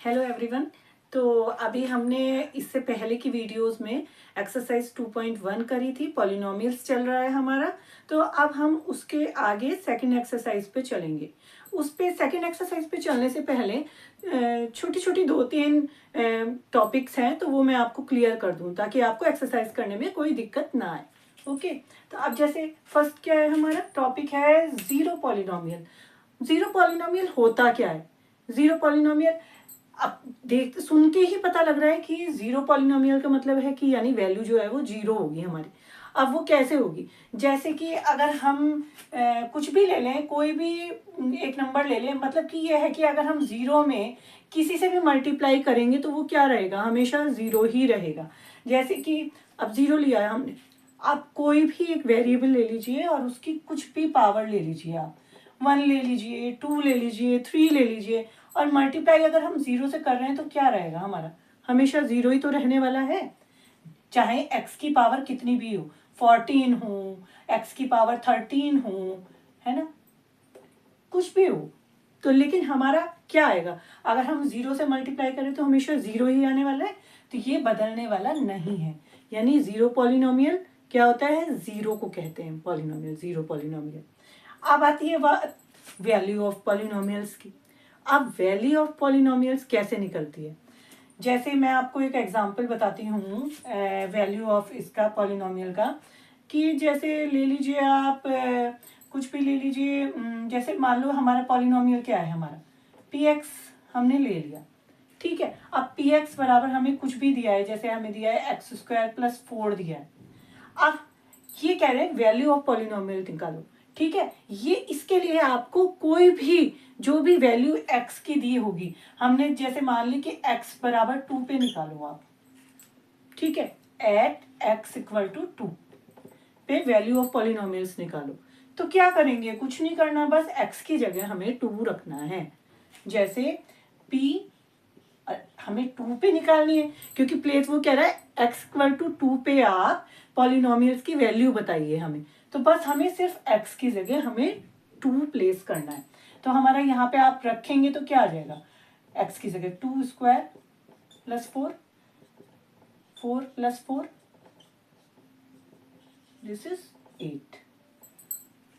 Hello everyone. तो अभी हमने इससे पहले की वीडियोस में एक्सरसाइज 2.1 करी थी, पॉलिनोमियल्स चल रहा है हमारा। तो अब हम उसके आगे सेकंड एक्सरसाइज पे चलेंगे। उस पे सेकंड एक्सरसाइज पे चलने से पहले छोटी छोटी 2-3 टॉपिक्स हैं, तो वो मैं आपको क्लियर कर दूं ताकि आपको एक्सरसाइज करने में कोई दिक्कत ना आए। ओके, तो अब जैसे फर्स्ट क्या है, हमारा टॉपिक है जीरो पॉलिनोमियल। जीरो पॉलिनोमियल होता क्या है? जीरो पॉलिनोमियल अब देख सुन के ही पता लग रहा है कि जीरो पॉलिनोमियल का मतलब है कि यानी वैल्यू जो है वो जीरो होगी हमारी। अब वो कैसे होगी? जैसे कि अगर हम कुछ भी ले लें, कोई भी एक नंबर ले लें, मतलब कि ये है कि अगर हम जीरो में किसी से भी मल्टीप्लाई करेंगे तो वो क्या रहेगा, हमेशा जीरो ही रहेगा। जैसे कि अब जीरो लिया है हमने, आप कोई भी एक वेरिएबल ले लीजिए और उसकी कुछ भी पावर ले लीजिए, आप 1 ले लीजिए, 2 ले लीजिए, 3 ले लीजिए, और मल्टीप्लाई अगर हम जीरो से कर रहे हैं तो क्या रहेगा हमारा, हमेशा जीरो ही तो रहने वाला है। चाहे x की पावर कितनी भी हो, 14 हो, x की पावर 13 हो, है ना, कुछ भी हो, तो लेकिन हमारा क्या आएगा, अगर हम जीरो से मल्टीप्लाई करें तो हमेशा जीरो ही आने वाला है। तो ये बदलने वाला नहीं है, यानी जीरो पॉलिनोमियल क्या होता है, जीरो को कहते हैं पॉलिनोमियल, जीरो पॉलिनोमियल। अब आती है बात वैल्यू ऑफ पॉलिनोमियल्स की। अब वैल्यू ऑफ पॉलिनोमियल्स कैसे निकलती है? जैसे मैं आपको एक एग्जांपल बताती हूँ वैल्यू ऑफ इसका पॉलिनोमियल का, कि जैसे ले लीजिए आप कुछ भी ले लीजिए, जैसे मान लो हमारा पॉलिनोमियल क्या है, हमारा पी एक्स हमने ले लिया, ठीक है। अब पी एक्स बराबर हमें कुछ भी दिया है, जैसे हमें दिया है x² + 4 दिया है। अब ये कह रहे हैं वैल्यू ऑफ पॉलिनोमियल निकालो, ठीक है। ये इसके लिए आपको कोई भी जो भी वैल्यू x की दी होगी, हमने जैसे मान ली कि x बराबर 2 पे निकालो आप, ठीक है, एट x = 2 पे वैल्यू ऑफ पॉलिनोमियल्स निकालो। तो क्या करेंगे, कुछ नहीं करना, बस x की जगह हमें 2 रखना है। जैसे p हमें 2 पे निकालनी है, क्योंकि प्लेस वो कह रहा है x = 2 पे आप पॉलिनोमियल्स की वैल्यू बताइए हमें। तो बस हमें सिर्फ x की जगह हमें 2 प्लेस करना है। तो हमारा यहाँ पे आप रखेंगे तो क्या आ जाएगा, x की जगह 2² + 4, 4 + 4, दिस इज 8।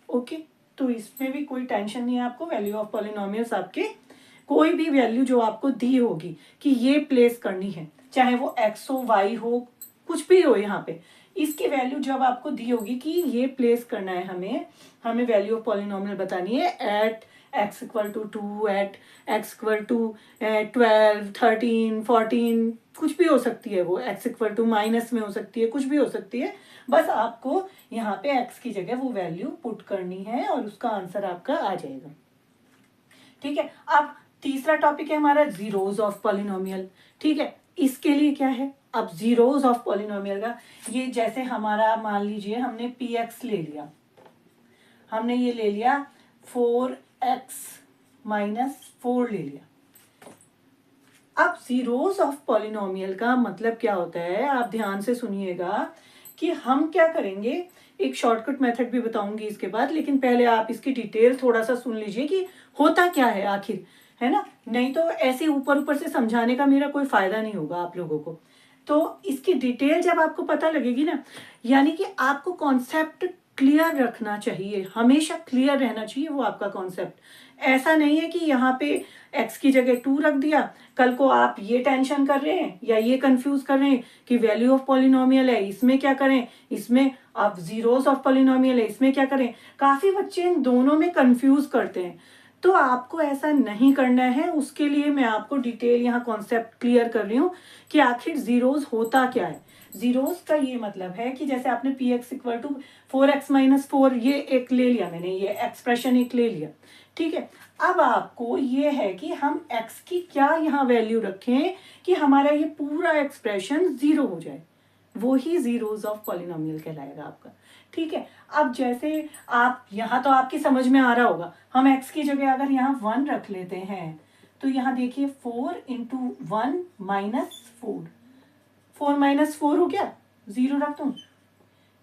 ओके, तो इसमें भी कोई टेंशन नहीं है आपको, वैल्यू ऑफ पॉलिनोमियल्स आपके कोई भी वैल्यू जो आपको दी होगी कि ये प्लेस करनी है, चाहे वो x हो, y हो, कुछ भी हो, यहाँ पे इसकी वैल्यू जब आपको दी होगी कि ये प्लेस करना है, हमें वैल्यू ऑफ पॉलिनोमियल बतानी है एट x = 2, एट x = 12, 13, 14, कुछ भी हो सकती है वो, x = माइनस में हो सकती है, कुछ भी हो सकती है। बस आपको यहाँ पे x की जगह वो वैल्यू पुट करनी है और उसका आंसर आपका आ जाएगा, ठीक है। अब तीसरा टॉपिक है हमारा जीरोज ऑफ पॉलिनोमियल, ठीक है। इसके लिए क्या है, अब जीरोज ऑफ पॉलिनोमियल का, ये जैसे हमारा मान लीजिए हमने पी एक्स ले लिया, हमने ये ले लिया 4x - 4 ले लिया। अब जीरोज ऑफ पॉलिनोमियल का मतलब क्या होता है, आप ध्यान से सुनिएगा कि हम क्या करेंगे, एक शॉर्टकट मेथड भी बताऊंगी इसके बाद, लेकिन पहले आप इसकी डिटेल थोड़ा सा सुन लीजिए कि होता क्या है आखिर, है ना, नहीं तो ऐसे ऊपर ऊपर से समझाने का मेरा कोई फायदा नहीं होगा आप लोगों को। तो इसकी डिटेल जब आपको पता लगेगी ना, यानी कि आपको कॉन्सेप्ट क्लियर रखना चाहिए, हमेशा क्लियर रहना चाहिए वो आपका कॉन्सेप्ट। ऐसा नहीं है कि यहाँ पे x की जगह 2 रख दिया, कल को आप ये टेंशन कर रहे हैं या ये कंफ्यूज कर रहे हैं कि वैल्यू ऑफ पॉलिनोमियल है, इसमें क्या करें, इसमें आप जीरोस ऑफ पॉलिनोमियल है, इसमें क्या करें। काफी बच्चे इन दोनों में कंफ्यूज करते हैं, तो आपको ऐसा नहीं करना है। उसके लिए मैं आपको डिटेल यहाँ कॉन्सेप्ट क्लियर कर रही हूँ कि आखिर जीरोस होता क्या है। जीरोस का ये मतलब है कि जैसे आपने पी एक्स = 4x - 4 ये एक ले लिया, मैंने ये एक्सप्रेशन एक ले लिया, ठीक है। अब आपको ये है कि हम x की क्या यहाँ वैल्यू रखें कि हमारा ये पूरा एक्सप्रेशन जीरो हो जाए, वो ही जीरोस ऑफ पॉलिनोमियल कहलाएगा आपका, ठीक है। अब जैसे आप यहाँ तो आपकी समझ में आ रहा होगा, हम x की जगह अगर यहाँ 1 रख लेते हैं तो यहाँ देखिए 4 × 1 - 4, 4 - 4 हो गया, 0 रख दूं,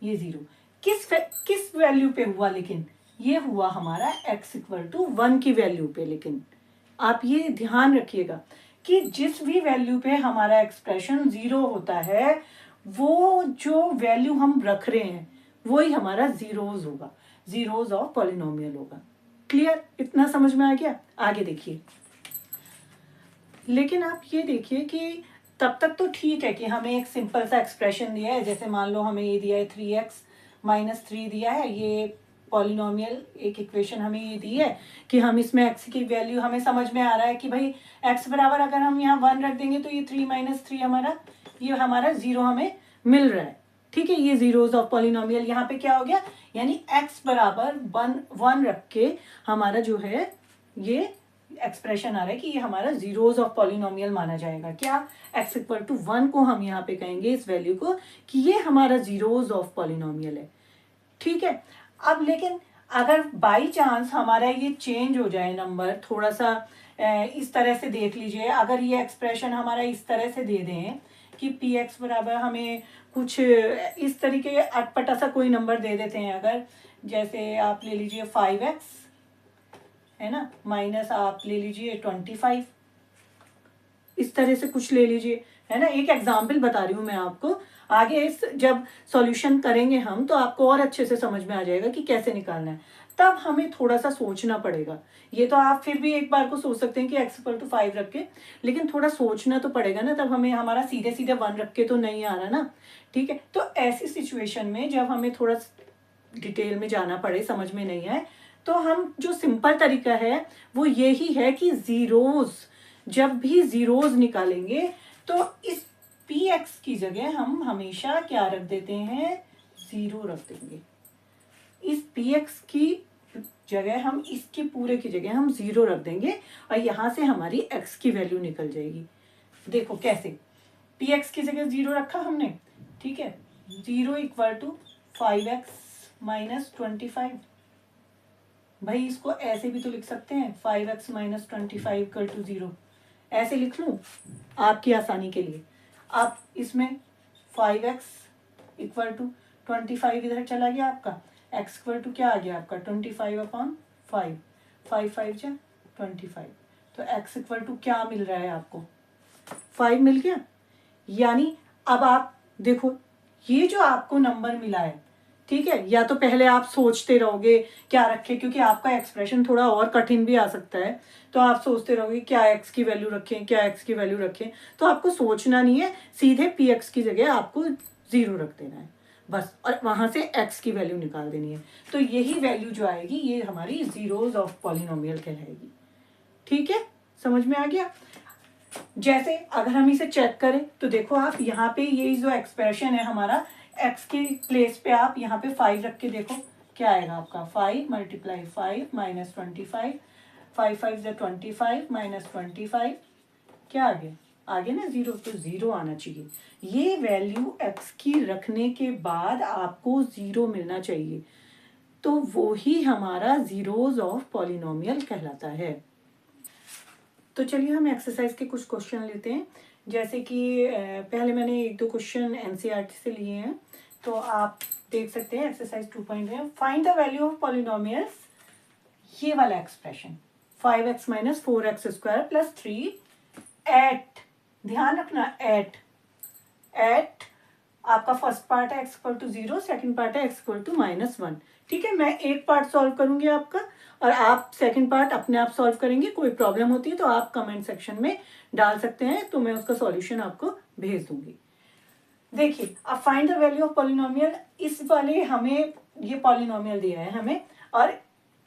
ये 0 किस वैल्यू पे हुआ, लेकिन ये हुआ हमारा x = 1 की वैल्यू पे। लेकिन आप ये ध्यान रखिएगा कि जिस भी वैल्यू पे हमारा एक्सप्रेशन 0 होता है वो जो वैल्यू हम रख रहे हैं वही हमारा जीरोज होगा, जीरोज ऑफ पॉलिनोमियल होगा। क्लियर? इतना समझ में आ गया? आगे देखिए। लेकिन आप ये देखिए कि तब तक तो ठीक है कि हमें एक सिंपल सा एक्सप्रेशन दिया है, जैसे मान लो हमें ये दिया है 3x - 3 दिया है, ये पॉलिनोमियल एक इक्वेशन हमें ये दी है कि हम इसमें x की वैल्यू हमें समझ में आ रहा है कि भाई x बराबर अगर हम यहाँ 1 रख देंगे तो ये 3 - 3 हमारा 0 हमें मिल रहा है। ठीक है, ये जीरोज ऑफ पॉलिनोमियल यहाँ पे क्या हो गया, यानी x बराबर 1 रख के हमारा जो है ये एक्सप्रेशन आ रहा है कि ये हमारा जीरोज ऑफ पॉलिनोमियल माना जाएगा। क्या? x = 1 को हम यहाँ पे कहेंगे इस वैल्यू को कि ये हमारा जीरोज ऑफ पॉलिनोमियल है। ठीक है, अब लेकिन अगर बाई चांस हमारा ये चेंज हो जाए नंबर थोड़ा सा, इस तरह से देख लीजिए, अगर ये एक्सप्रेशन हमारा इस तरह से दे दें कि px बराबर हमें कुछ इस तरीके अटपटा सा कोई नंबर दे देते हैं, अगर जैसे आप ले लीजिए 5x है ना, माइनस आप ले लीजिए 25, इस तरह से कुछ ले लीजिए, है ना। एक एग्जाम्पल बता रही हूँ मैं आपको, आगे इस जब सॉल्यूशन करेंगे हम तो आपको और अच्छे से समझ में आ जाएगा कि कैसे निकालना है। तब हमें थोड़ा सा सोचना पड़ेगा। ये तो आप फिर भी एक बार को सोच सकते हैं कि x = 5 रख के, लेकिन थोड़ा सोचना तो पड़ेगा ना, तब हमें हमारा सीधे सीधे 1 रख के तो नहीं आ रहा ना। ठीक है, तो ऐसी सिचुएशन में जब हमें थोड़ा डिटेल में जाना पड़े, समझ में नहीं आए, तो हम जो सिंपल तरीका है वो यही है कि जीरोज, जब भी जीरोज निकालेंगे तो इस px की जगह हम हमेशा क्या रख देते हैं, 0 रख देंगे। इस px की जगह हम इसके पूरे की जगह हम 0 रख देंगे और यहाँ से हमारी x की वैल्यू निकल जाएगी। देखो कैसे, px की जगह 0 रखा हमने, ठीक है, 0 = 5x - 25। भाई इसको ऐसे भी तो लिख सकते हैं, 5x - 25 = 0, ऐसे लिख लूँ आपकी आसानी के लिए। आप इसमें 5x = 25 इधर चला गया आपका, x = क्या आ गया आपका 25/5, 5 5 जा 25, तो x = क्या मिल रहा है आपको, 5 मिल गया। यानी अब आप देखो ये जो आपको नंबर मिला है, ठीक है, या तो पहले आप सोचते रहोगे क्या रखें, क्योंकि आपका एक्सप्रेशन थोड़ा और कठिन भी आ सकता है, तो आप सोचते रहोगे क्या x की वैल्यू रखें, क्या x की वैल्यू रखें, तो आपको सोचना नहीं है, सीधे px की जगह आपको 0 रख देना है बस, और वहां से x की वैल्यू निकाल देनी है। तो यही वैल्यू जो आएगी ये हमारी जीरोज ऑफ पॉलिनोमियल कहलाएगी। ठीक है, समझ में आ गया। जैसे अगर हम इसे चेक करें तो देखो आप यहाँ पे ये जो एक्सप्रेशन है हमारा, x की प्लेस पे आप यहाँ पे 5 रख के देखो क्या आएगा आपका, 5 × 5 - 25, 5 5 = 25 - 25, क्या आ गया, आगे ना 0, तो 0 आना चाहिए। ये वैल्यू x की रखने के बाद आपको 0 मिलना चाहिए, तो वो ही हमारा जीरोज ऑफ पॉलिनोमियल कहलाता है। तो चलिए हम एक्सरसाइज के कुछ क्वेश्चन लेते हैं। जैसे कि पहले मैंने 1-2 क्वेश्चन एनसीईआरटी से लिए हैं, तो आप देख सकते हैं exercise 2.1, find the value of polynomials, ये वाला एक्सप्रेशन 5x - 4x² + 3 एट, ध्यान रखना एट आपका फर्स्ट पार्ट है x = 0, सेकंड पार्ट है x = -1। ठीक है, मैं एक पार्ट सॉल्व करूंगी आपका और आप सेकंड पार्ट अपने आप सॉल्व करेंगे। कोई प्रॉब्लम होती है तो आप कमेंट सेक्शन में डाल सकते हैं, तो मैं उसका सॉल्यूशन आपको भेज दूंगी। देखिए अब find the value of polynomial, इस वाले हमें ये पॉलिनोमियल दिया है हमें, और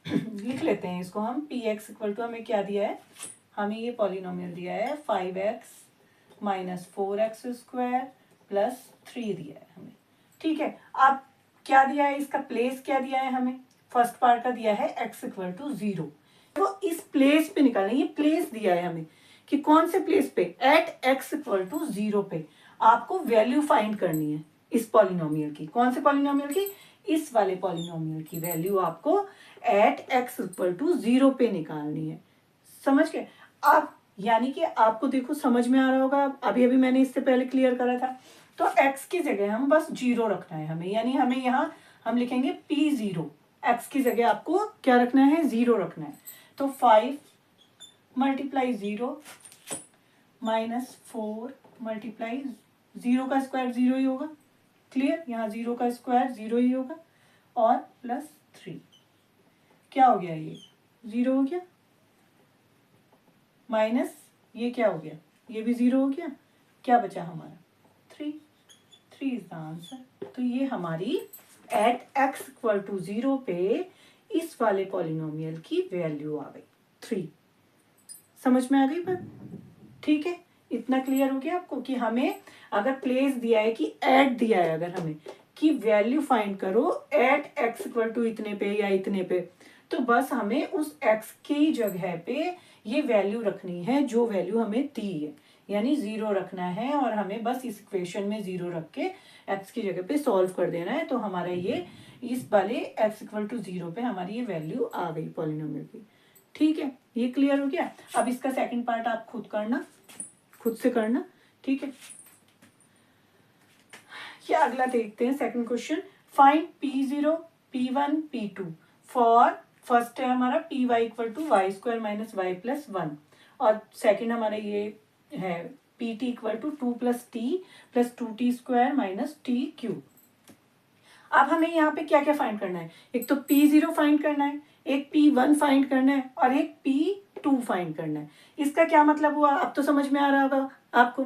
लिख लेते हैं इसको हम, px = हमें क्या दिया है, हमें ये पॉलिनोमियल दिया है 5x - 4x² + 3 दिया है हमें। ठीक है, अब क्या दिया है, इसका प्लेस क्या दिया है हमें, फर्स्ट पार्ट का दिया है x = 0, तो इस प्लेस पे निकालना, ये प्लेस दिया है हमें कि कौन से प्लेस पे, एट x = 0 पे आपको वैल्यू फाइंड करनी है इस पॉलिनोमियल की। कौन से पॉलिनोमियल की, इस वाले पॉलिनोमियल की वैल्यू आपको एट x = 0 पे निकालनी है। समझ गए आप, यानी कि आपको देखो समझ में आ रहा होगा, अभी अभी मैंने इससे पहले क्लियर करा था। तो x की जगह हम बस 0 रखना है हमें, यानी हमें यहाँ हम लिखेंगे p0, x की जगह आपको क्या रखना है, 0 रखना है। तो 5 × 0 -4 मल्टीप्लाई 0 का स्क्वायर 0 ही होगा, क्लियर, यहाँ 0 का स्क्वायर 0 ही होगा, और +3 क्या हो गया, ये 0 हो गया, माइनस ये क्या हो गया, ये भी 0 हो गया, क्या बचा हमारा 3 इज द आंसर। तो ये हमारी एट x=0 पे इस वाले पॉलिनोमियल की वैल्यू आ गई 3। समझ में आ गई बात, ठीक है, इतना क्लियर हो गया आपको कि हमें अगर प्लेस दिया है कि ऐड दिया है अगर हमें कि वैल्यू फाइंड करो एट x= इतने पे या इतने पे, तो बस हमें उस x की जगह पे ये वैल्यू रखनी है जो वैल्यू हमें दी है, यानी 0 रखना है, और हमें बस इस इक्वेशन में 0 रख के x की जगह पे सॉल्व कर देना है। तो हमारा ये इस वाले x=0 पे हमारी ये वैल्यू आ गई पॉलिनोमियल की, ठीक है, ये क्लियर हो गया। अब इसका सेकंड पार्ट आप खुद से करना, ठीक है। ये अगला देखते हैं second question, find P0, P1, P2 for, first है हमारा Py=y² - y + 1, और सेकंड हमारा ये है Pt=2 + t + 2t² - t³। अब हमें यहाँ पे क्या क्या फाइंड करना है, एक तो P0 फाइंड करना है, एक P1 फाइंड करना है, और एक P2 फाइंड करना है। इसका क्या मतलब हुआ, अब तो समझ में आ रहा होगा आपको,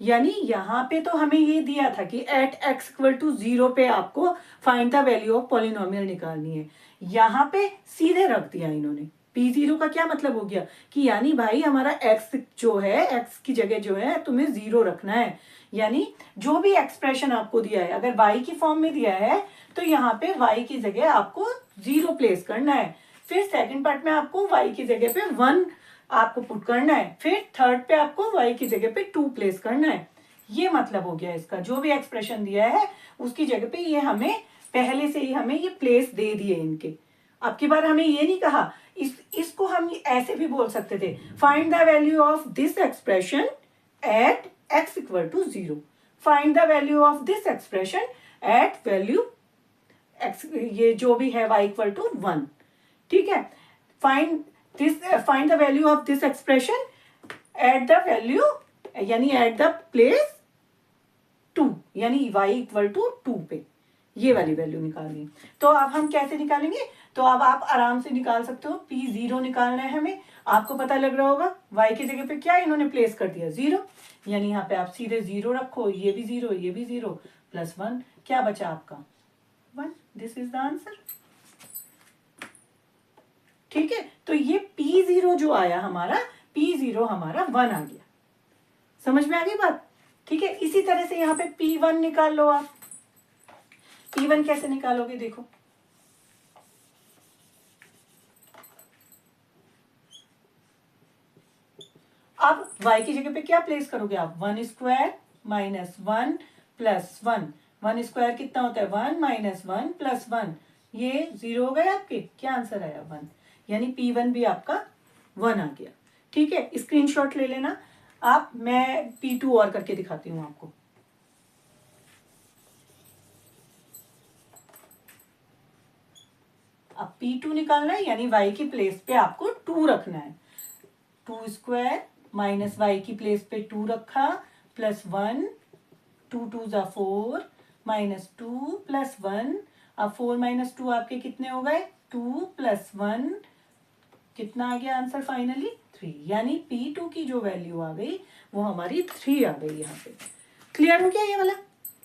यानी यहाँ पे तो हमें ये दिया था कि एट x=0 पे आपको find the value of polynomial निकालनी है, यहाँ पे सीधे रख दिया इन्होंने। P0 का क्या मतलब हो गया कि यानी भाई हमारा x जो है, x की जगह जो है तुम्हें 0 रखना है, यानी जो भी एक्सप्रेशन आपको दिया है अगर y की फॉर्म में दिया है तो यहाँ पे y की जगह आपको 0 प्लेस करना है, फिर सेकंड पार्ट में आपको y की जगह पे 1 आपको पुट करना है, फिर थर्ड पे आपको y की जगह पे 2 प्लेस करना है। ये मतलब हो गया इसका, जो भी एक्सप्रेशन दिया है उसकी जगह पे ये हमें पहले से ही हमें ये प्लेस दे दिए इनके। अब की बार हमें ये नहीं कहा, इसको हम ऐसे भी बोल सकते थे, find the value of this expression at x=0, find the value of this expression at value x, ये जो भी है y=1, ठीक है, find the value of this expression at the value, यानी एट द प्लेस 2, यानी y=2 पे ये वाली वैल्यू निकालनी। तो अब हम कैसे निकालेंगे, तो अब आप आराम से निकाल सकते हो, P0 निकालना है हमें, आपको पता लग रहा होगा y की जगह पे क्या इन्होंने प्लेस कर दिया 0, यानी यहाँ पे आप सीधे 0 रखो, ये भी 0, ये भी 0, +1, क्या बचा आपका 1, दिस इज द आंसर, ठीक है। तो ये P0 जो आया हमारा, P0 हमारा 1 आ गया, समझ में आ गई बात, ठीक है। इसी तरह से यहाँ पे P1 निकाल लो आप, P1 कैसे निकालोगे देखो, अब y की जगह पे क्या प्लेस करोगे आप, 1² - 1 + 1, 1² कितना होता है 1 - 1 + 1, ये 0 हो गए आपके, क्या आंसर आया 1, यानी P1 भी आपका 1 आ गया, ठीक है। स्क्रीनशॉट ले लेना आप, मैं P2 और करके दिखाती हूँ आपको। अब P2 निकालना है, यानी y की प्लेस पे आपको 2 रखना है, 2² माइनस y की प्लेस पे 2 रखा, +1, 2 2 = 4, -2 +1, अब 4 - 2 आपके कितने हो गए 2 + 1, कितना आ गया आंसर फाइनली 3, यानी P2 की जो वैल्यू आ गई वो हमारी 3 आ गई यहाँ पे। क्लियर हो गया ये वाला,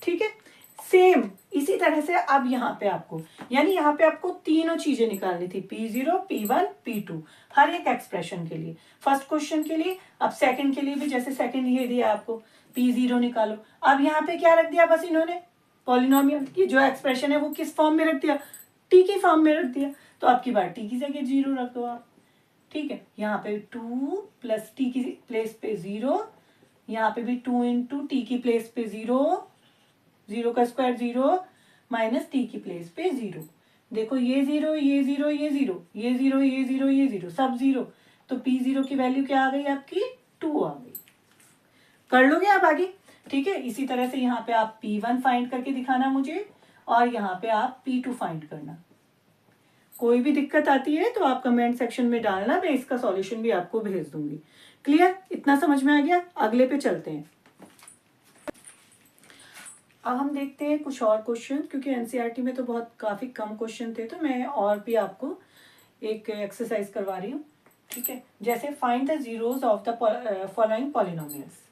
ठीक है। सेम इसी तरह से अब यहाँ पे आपको, यानी यहाँ पे आपको तीनों चीजें निकालनी थी, P0, P1, P2, हर एक एक्सप्रेशन के लिए, फर्स्ट क्वेश्चन के लिए, अब सेकंड के लिए भी, जैसे सेकंड ये दिया आपको P0 निकालो। अब यहाँ पे क्या रख दिया, बस इन्होंने पॉलिनोमियल की जो एक्सप्रेशन है वो किस फॉर्म में रख दिया, टी की फॉर्म में रख दिया, तो आपकी बार टी की जगह 0 रख दो आप, ठीक है। यहाँ पे 2 + टी की प्लेस पे 0, यहाँ पे भी 2 × टी की प्लेस पे 0, 0 का स्क्वायर 0, माइनस टी की प्लेस पे 0, देखो ये 0, ये 0, ये 0, ये 0, ये 0, ये 0, सब 0, तो P0 की वैल्यू क्या आ गई आपकी 2 आ गई। कर लोगे आप आगे, ठीक है। इसी तरह से यहाँ पे आप P1 फाइंड करके दिखाना मुझे, और यहाँ पे आप P2 फाइंड करना। कोई भी दिक्कत आती है तो आप कमेंट सेक्शन में डालना, मैं इसका सॉल्यूशन भी आपको भेज दूंगी, क्लियर, इतना समझ में आ गया। अगले पे चलते हैं। अब हम देखते हैं कुछ और क्वेश्चन, क्योंकि एनसीईआरटी में तो बहुत काफ़ी कम क्वेश्चन थे, तो मैं और भी आपको एक एक्सरसाइज करवा रही हूँ। ठीक है, जैसे find the zeros of the following polynomials.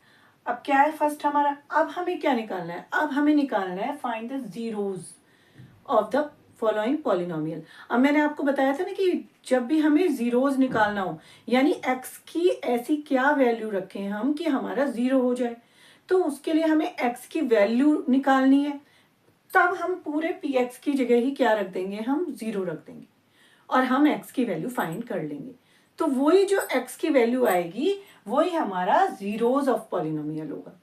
अब क्या है फर्स्ट हमारा, अब हमें क्या निकालना है, अब हमें निकालना है find the zeros of the following polynomial. अब मैंने आपको बताया था ना कि जब भी हमें जीरोज निकालना हो, यानी एक्स की ऐसी क्या वैल्यू रखें हम कि हमारा जीरो हो जाए, तो उसके लिए हमें एक्स की वैल्यू निकालनी है। तब हम पूरे पी एक्स की जगह ही क्या रख देंगे, हम जीरो रख देंगे और हम एक्स की वैल्यू फाइंड कर लेंगे। तो वही जो एक्स की वैल्यू आएगी वही हमारा जीरोज ऑफ पॉलिनोमियल होगा।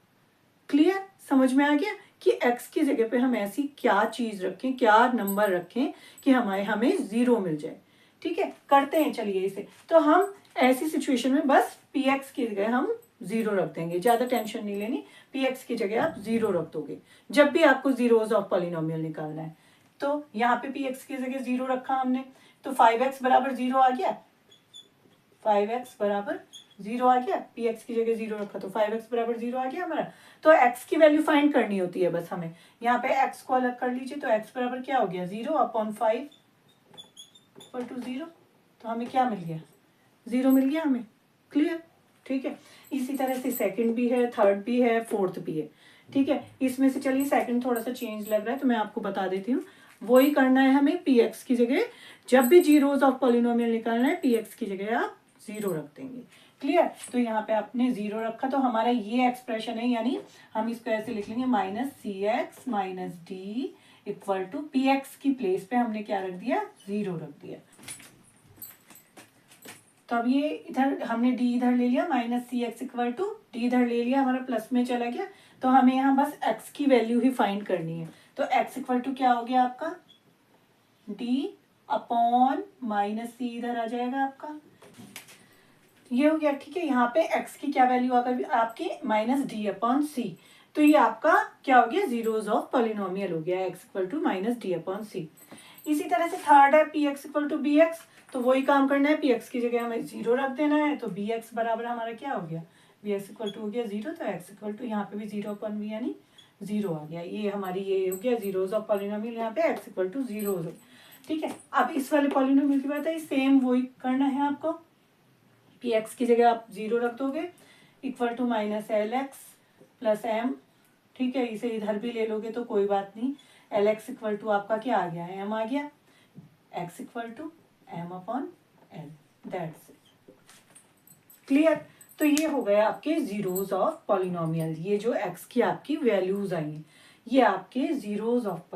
क्लियर, समझ में आ गया कि एक्स की जगह पे हम ऐसी क्या चीज रखें, क्या नंबर रखें कि हमें जीरो मिल जाए। ठीक है, करते हैं चलिए इसे। तो हम ऐसी सिचुएशन में बस पी एक्स की जगह हम जीरो रख देंगे, ज्यादा टेंशन नहीं लेनी। पी एक्स की जगह आप जीरो रख दोगे जब भी आपको जीरोज ऑफ पॉलिनोमियल निकालना है। तो यहाँ पे पी एक्स की जगह जीरो रखा हमने, तो 5x बराबर जीरो आ गया। 5x बराबर जीरो आ गया, पी एक्स की जगह जीरो रखा तो 5x बराबर जीरो आ गया हमारा। तो x की वैल्यू फाइंड करनी होती है बस हमें। यहाँ पे x को अलग कर लीजिए, तो x बराबर क्या हो गया, 0/5 इक्वल टू 0। तो हमें क्या मिल गया, 0 मिल गया हमें। क्लियर, ठीक है। इसी तरह से सेकंड भी है, थर्ड भी है, फोर्थ भी है। ठीक है, इसमें से चलिए सेकंड थोड़ा सा चेंज लग रहा है तो मैं आपको बता देती हूँ। वही करना है हमें, पी एक्स की जगह जब भी जीरोज ऑफ पॉलिनोमियल निकालना है, पी एक्स की जगह आप जीरो रख देंगे। क्लियर, तो यहाँ पे आपने जीरो रखा तो हमारा ये एक्सप्रेशन है, यानी हम इसको ऐसे लिख लेंगे -cx - d equal to P x की प्लेस पे हमने क्या रख दिया, जीरो रख दिया। तो अब ये इधर हमने d इधर ले लिया, -cx इक्वल टू d इधर ले लिया, हमारा प्लस में चला गया। तो हमें यहाँ बस x की वैल्यू ही फाइंड करनी है। तो x इक्वल टू क्या हो गया आपका, d/-c इधर आ जाएगा आपका, ये हो गया। ठीक है, यहाँ पे x की क्या वैल्यू आ गई आपकी, -d/c। तो ये आपका क्या हो गया, जीरोज ऑफ पॉलिनोमियल हो गया, x इक्वल टू -d/c। इसी तरह से थर्ड है P x equal to B x. तो वही काम करना है, पी एक्स की जगह हमें जीरो रख देना है। तो बी एक्स बराबर हमारा क्या हो गया, बी एक्स इक्वल टू हो गया जीरो, तो एक्स इक्वल टू यहाँ पे भी 0/v यानी जीरो आ गया। ये हमारी ये हो गया जीरोज ऑफ पॉलिनोमियल, यहाँ पे एक्स इक्वल टू जीरो हो गया। ठीक है, अब इस वाले पॉलिनोमियल की बात है, सेम वही करना है आपको। पी एक्स की जगह आप जीरो रख दोगे, equal to -lx plus m। ठीक है, इसे इधर भी ले लोगे तो कोई बात नहीं। lx इक्वल टू आपका क्या आ गया, m आ गया, x equal to m/l, that's it. Clear, तो ये हो गया आपके जीरोज ऑफ पॉलिनोमियल। ये जो x की आपकी वैल्यूज आई हैं, ये आपके जीरोज ऑफ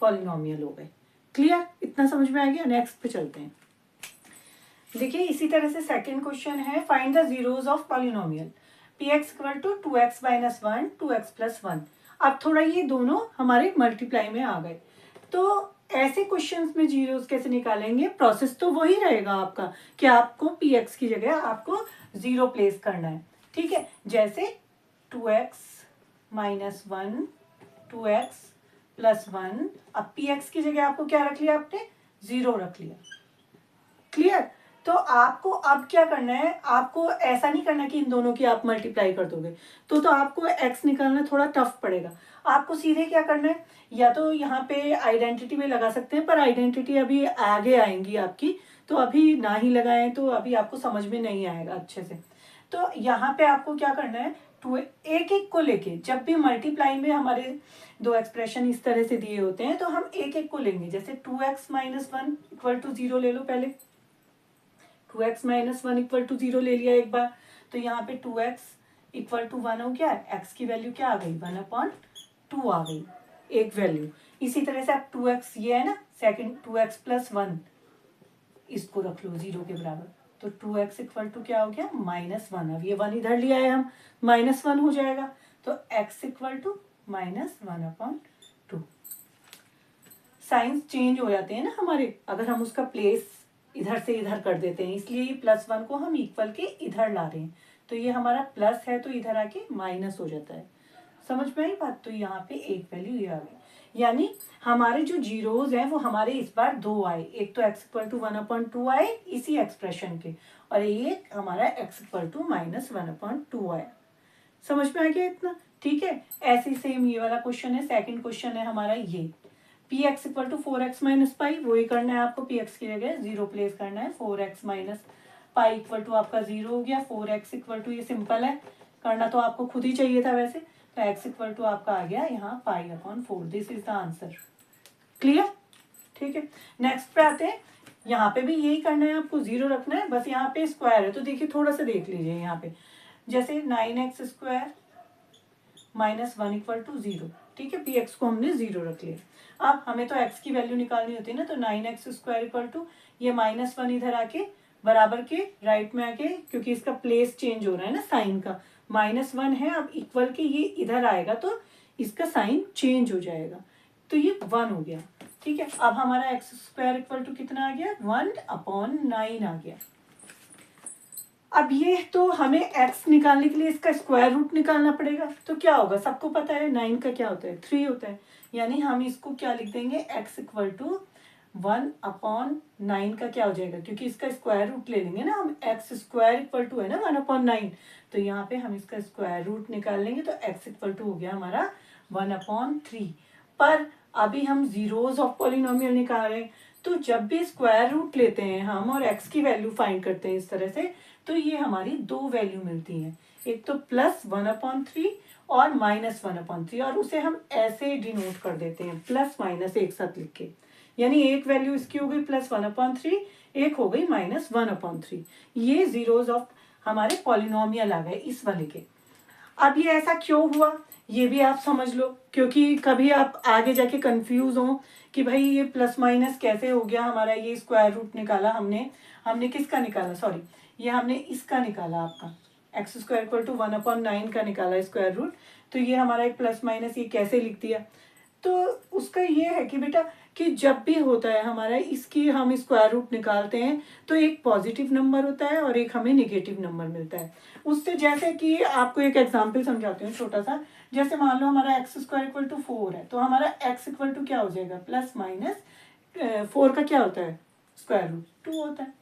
पॉलिनोमियल हो गए। क्लियर, इतना समझ में आ गया। नेक्स्ट पे चलते हैं। देखिए इसी तरह से सेकंड क्वेश्चन है, find the zeros of polynomial P x equal to 2x - 1 2x + 1। अब थोड़ा ये दोनों हमारे मल्टीप्लाई में आ गए, तो ऐसे क्वेश्चंस में जीरोस कैसे निकालेंगे, प्रोसेस तो वही रहेगा आपका कि आपको पी एक्स की जगह आपको जीरो प्लेस करना है। ठीक है, जैसे 2x - 1 2x + 1। अब पी एक्स की जगह आपको क्या रख लिया, आपने जीरो रख लिया। क्लियर, तो आपको अब क्या करना है, आपको ऐसा नहीं करना कि इन दोनों की आप मल्टीप्लाई कर दोगे, तो आपको x निकालना थोड़ा टफ पड़ेगा। आपको सीधे क्या करना है, या तो यहाँ पे आइडेंटिटी में लगा सकते हैं, पर आइडेंटिटी अभी आगे आएंगी आपकी, तो अभी ना ही लगाएं तो अभी आपको समझ में नहीं आएगा अच्छे से। तो यहाँ पे आपको क्या करना है, एक एक को लेके, जब भी मल्टीप्लाई में हमारे दो एक्सप्रेशन इस तरह से दिए होते हैं तो हम एक एक को लेंगे। जैसे 2x - 1 इक्वल टू 0 ले लो, पहले 2x - 1 इक्वल टू 0 ले लिया एक बार, तो यहाँ पे 2x इक्वल टू 1 हो गया, x की वैल्यू क्या आ गई, 1/2 आ गई, एक वैल्यू। इसी तरह से अब 2x ये है ना, सेकंड 2x + 1 इसको रख लो 0 के बराबर, तो 2x इक्वल टू क्या हो गया, -1। अब ये 1 इधर लिया है हम, -1 हो जाएगा, तो x equal to -1/2। Signs change हो जाते हैं ना हमारे, अगर हम उसका प्लेस इधर से इधर कर देते हैं, इसलिए ये +1 को हम इक्वल के इधर ला रहे हैं। तो ये हमारा प्लस है तो इधर आके माइनस हो जाता है। समझ में आई बात, तो यहाँ पे एक वैल्यू ये आ गई। यानी हमारे जो जीरोज हैं वो हमारे इस बार 2 आए, एक तो x इक्वल टू 1/2 आए इसी एक्सप्रेशन के, और एक हमारा x इक्वल टू -1/2 आया। समझ में आ गया इतना? ठीक है। ऐसे सेम ये वाला क्वेश्चन है, सेकंड क्वेश्चन है हमारा ये, px equal to 4x minus pi, वही करना है आपको, px की जगह 0 प्लेस करना है, 4x minus pi equal to आपका 0 हो गया, 4x इक्वल टू, ये सिंपल है, करना तो आपको खुद ही चाहिए था वैसे, तो x इक्वल टू आपका आ गया यहाँ पाई/4, this is the answer. Clear? ठीक है। नेक्स्ट पे आते हैं, यहाँ पे भी यही करना है आपको, 0 रखना है, बस यहाँ पे स्क्वायर है तो देखिए थोड़ा सा देख लीजिए यहाँ पे, जैसे 9x square minus 1 equal to 0, ठीक है, px को हमने 0 रख लिया। अब हमें तो x की वैल्यू निकालनी होती है ना, तो 9x स्क्वायर इक्वल टू ये -1 इधर आके बराबर के राइट में आके, क्योंकि इसका प्लेस चेंज हो रहा है ना साइन का, -1 है, अब इक्वल के ये इधर आएगा तो इसका साइन चेंज हो जाएगा, तो ये 1 हो गया। ठीक है, अब हमारा x स्क्वायर इक्वल टू कितना आ गया, 1/9 आ गया। अब ये तो हमें x निकालने के लिए इसका स्क्वायर रूट निकालना पड़ेगा, तो क्या होगा, सबको पता है 9 का क्या होता है, 3 होता है, यानी हम इसको क्या लिख देंगे, x इक्वल टू 1/9 का क्या हो जाएगा, क्योंकि इसका स्क्वायर रूट ले लेंगे ना हम, x स्क्वायर इक्वल टू है ना 1/9, तो यहाँ पे हम इसका स्क्वायर रूट निकाल लेंगे, तो x इक्वल टू हो गया हमारा 1/3। पर अभी हम जीरोज ऑफ पॉलिनोमियल निकाल रहे हैं, तो जब भी स्क्वायर रूट लेते हैं हम और x की वैल्यू फाइंड करते हैं इस तरह से, तो ये हमारी 2 वैल्यू मिलती हैं, एक तो +1/3 और -1/3, और उसे हम ऐसे डिनोट कर देते हैं प्लस माइनस एक साथ लिख के, यानी एक वैल्यू इसकी हो गई +1/3, एक हो गई -1/3। ये जीरोज ऑफ हमारे पॉलिनोमियल आ गए इस वाले के। अब ये ऐसा क्यों हुआ ये भी आप समझ लो, क्योंकि कभी आप आगे जाके कंफ्यूज हो कि भाई ये प्लस माइनस कैसे हो गया हमारा, ये स्क्वायर रूट निकाला हमने किसका निकाला, सॉरी ये हमने इसका निकाला, आपका एक्स स्क्वायर इक्वल टू 1/9 का निकाला स्क्वायर रूट, तो ये हमारा एक प्लस माइनस ये कैसे लिख दिया। तो उसका ये है कि बेटा कि जब भी होता है हमारा इसकी हम स्क्वायर रूट निकालते हैं तो एक पॉजिटिव नंबर होता है और एक हमें नेगेटिव नंबर मिलता है उससे। जैसे कि आपको एक एग्जांपल समझाती हूँ छोटा सा, जैसे मान लो हमारा एक्स स्क्वायर इक्वल टू 4 है, तो हमारा एक्स इक्वल टू क्या हो जाएगा, प्लस माइनस 4 का क्या होता है स्क्वायर रूट 2 होता है।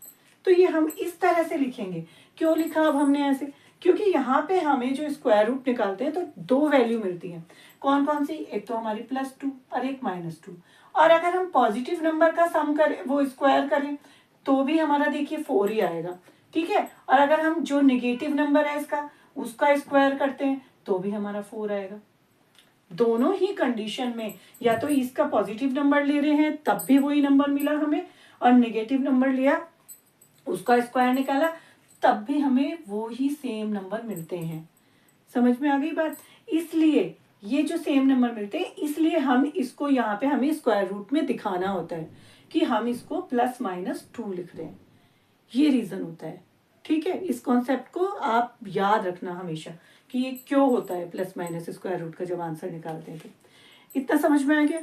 तो ये हम इस तरह से लिखेंगे। क्यों लिखा अब हमने ऐसे, क्योंकि यहाँ पे हमें जो स्क्वायर रूट निकालते हैं तो 2 वैल्यू मिलती हैं, कौन कौन सी, एक तो हमारी +2 और एक -2, और अगर हम पॉजिटिव नंबर का सम करें वो स्क्वायर करें तो भी हमारा देखिए 4 ही आएगा, ठीक है, और अगर हम जो नेगेटिव नंबर है इसका उसका स्क्वायर करते हैं तो भी हमारा 4 आएगा। दोनों ही कंडीशन में या तो इसका पॉजिटिव नंबर ले रहे हैं तब भी वही नंबर मिला हमें, और नेगेटिव नंबर लिया उसका स्क्वायर निकाला तब भी हमें वो ही सेम नंबर मिलते हैं। समझ में आ गई बात। इसलिए ये जो सेम नंबर मिलते हैं इसलिए हम इसको यहाँ पे हमें स्क्वायर रूट में दिखाना होता है कि हम इसको +-2 लिख रहे हैं, ये रीजन होता है। ठीक है, इस कॉन्सेप्ट को आप याद रखना हमेशा कि ये क्यों होता है प्लस माइनस स्क्वायर रूट का जब आंसर निकालते हैं। तो इतना समझ में आ गया।